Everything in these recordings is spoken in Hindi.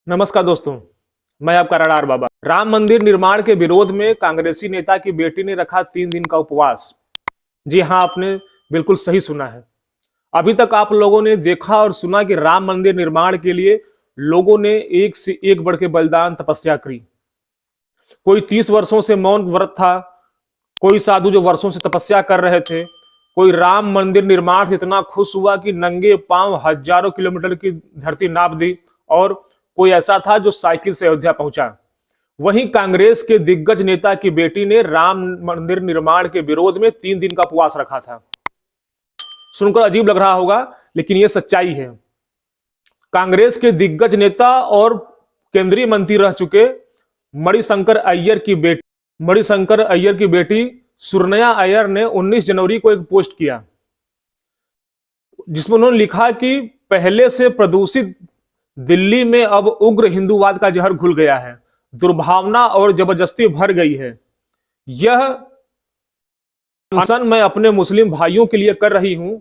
नमस्कार दोस्तों, मैं आपका रडार बाबा। राम मंदिर निर्माण के विरोध में कांग्रेसी नेता की बेटी ने रखा 3 दिन का उपवास। जी हां, आपने बिल्कुल सही सुना है। अभी तक आप लोगों ने देखा और सुना कि राम मंदिर निर्माण के लिए लोगों ने एक से एक बढ़ के बलिदान तपस्या करी। कोई 30 वर्षों से मौन व्रत था, कोई साधु जो वर्षों से तपस्या कर रहे थे, कोई राम मंदिर निर्माण से इतना खुश हुआ कि नंगे पांव हजारों किलोमीटर की धरती नाप दी, और कोई ऐसा था जो साइकिल से अयोध्या पहुंचा। वहीं कांग्रेस के दिग्गज नेता की बेटी ने राम मंदिर निर्माण के विरोध में 3 दिन का उपवास रखा था। सुनकर अजीब लग रहा होगा, लेकिन यह सच्चाई है। कांग्रेस के दिग्गज नेता और केंद्रीय मंत्री रह चुके मणिशंकर अय्यर की बेटी सुरनया अय्यर ने 19 जनवरी को एक पोस्ट किया, जिसमें उन्होंने लिखा कि पहले से प्रदूषित दिल्ली में अब उग्र हिंदूवाद का जहर घुल गया है, दुर्भावना और जबरदस्ती भर गई है। यह अनशन मैं अपने मुस्लिम भाइयों के लिए कर रही हूं,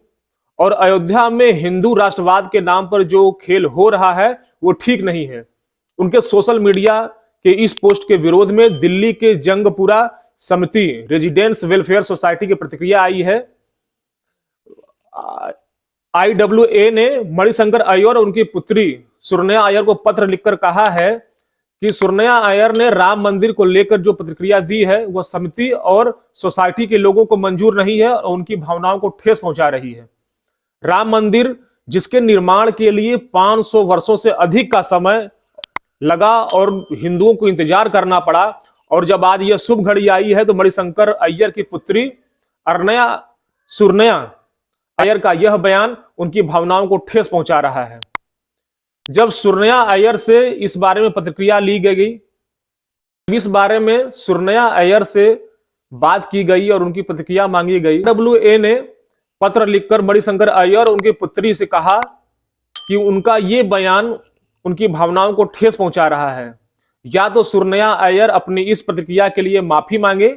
और अयोध्या में हिंदू राष्ट्रवाद के नाम पर जो खेल हो रहा है वो ठीक नहीं है। उनके सोशल मीडिया के इस पोस्ट के विरोध में दिल्ली के जंगपुरा समिति रेजिडेंट्स वेलफेयर सोसाइटी की प्रतिक्रिया आई है। IWA ने मणिशंकर अय्यर और उनकी पुत्री सुरनया अय्यर को पत्र लिखकर कहा है कि सुरनया अय्यर ने राम मंदिर को लेकर जो प्रतिक्रिया दी है वह समिति और सोसाइटी के लोगों को मंजूर नहीं है और उनकी भावनाओं को ठेस पहुंचा रही है। राम मंदिर जिसके निर्माण के लिए 500 वर्षों से अधिक का समय लगा और हिंदुओं को इंतजार करना पड़ा, और जब आज यह शुभ घड़ी आई है तो मणिशंकर अय्यर की पुत्री सुरनया अय्यर का यह बयान उनकी भावनाओं को ठेस पहुंचा रहा है। जब सुरनया अय्यर से इस बारे में प्रतिक्रिया ली गई, इस बारे में सुरनया अय्यर से बात की गई और उनकी प्रतिक्रिया मांगी गई। IWA ने पत्र लिखकर मणिशंकर अय्यर और उनकी पुत्री से कहा कि उनका यह बयान उनकी भावनाओं को ठेस पहुंचा रहा है। या तो सुरनया अय्यर अपनी इस प्रतिक्रिया के लिए माफी मांगे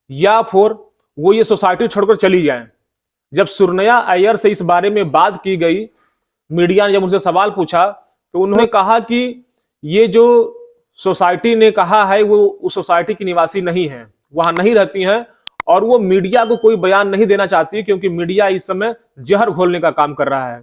या फिर वो ये सोसाइटी छोड़कर चली जाएं। जब सुरनया अय्यर से इस बारे में बात की गई, मीडिया ने जब उनसे सवाल पूछा तो उन्होंने कहा कि ये जो सोसाइटी ने कहा है वो उस सोसाइटी की निवासी नहीं है, वहां नहीं रहती हैं, और वो मीडिया को कोई बयान नहीं देना चाहती क्योंकि मीडिया इस समय जहर घोलने का काम कर रहा है।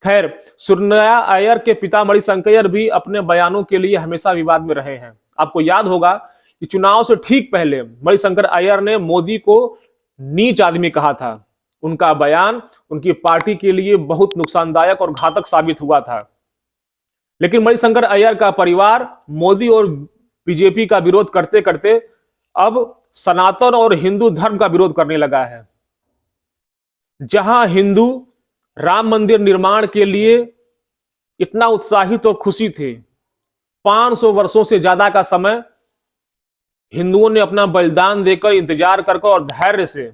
खैर, सुरनया अय्यर के पिता मणिशंकर अय्यर भी अपने बयानों के लिए हमेशा विवाद में रहे हैं। आपको याद होगा कि चुनाव से ठीक पहले मणिशंकर अय्यर ने मोदी को नीच आदमी कहा था। उनका बयान उनकी पार्टी के लिए बहुत नुकसानदायक और घातक साबित हुआ था। लेकिन मणिशंकर अय्यर का परिवार मोदी और बीजेपी का विरोध करते करते अब सनातन और हिंदू धर्म का विरोध करने लगा है। जहां हिंदू राम मंदिर निर्माण के लिए इतना उत्साहित और खुशी थे, 500 वर्षों से ज्यादा का समय हिंदुओं ने अपना बलिदान देकर, इंतजार कर और धैर्य से,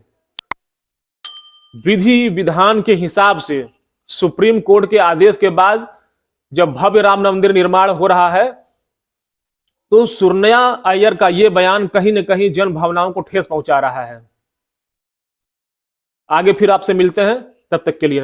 विधि विधान के हिसाब से, सुप्रीम कोर्ट के आदेश के बाद जब भव्य राम मंदिर निर्माण हो रहा है, तो सुरनया अय्यर का यह बयान कहीं न कहीं जन भावनाओं को ठेस पहुंचा रहा है। आगे फिर आपसे मिलते हैं, तब तक के लिए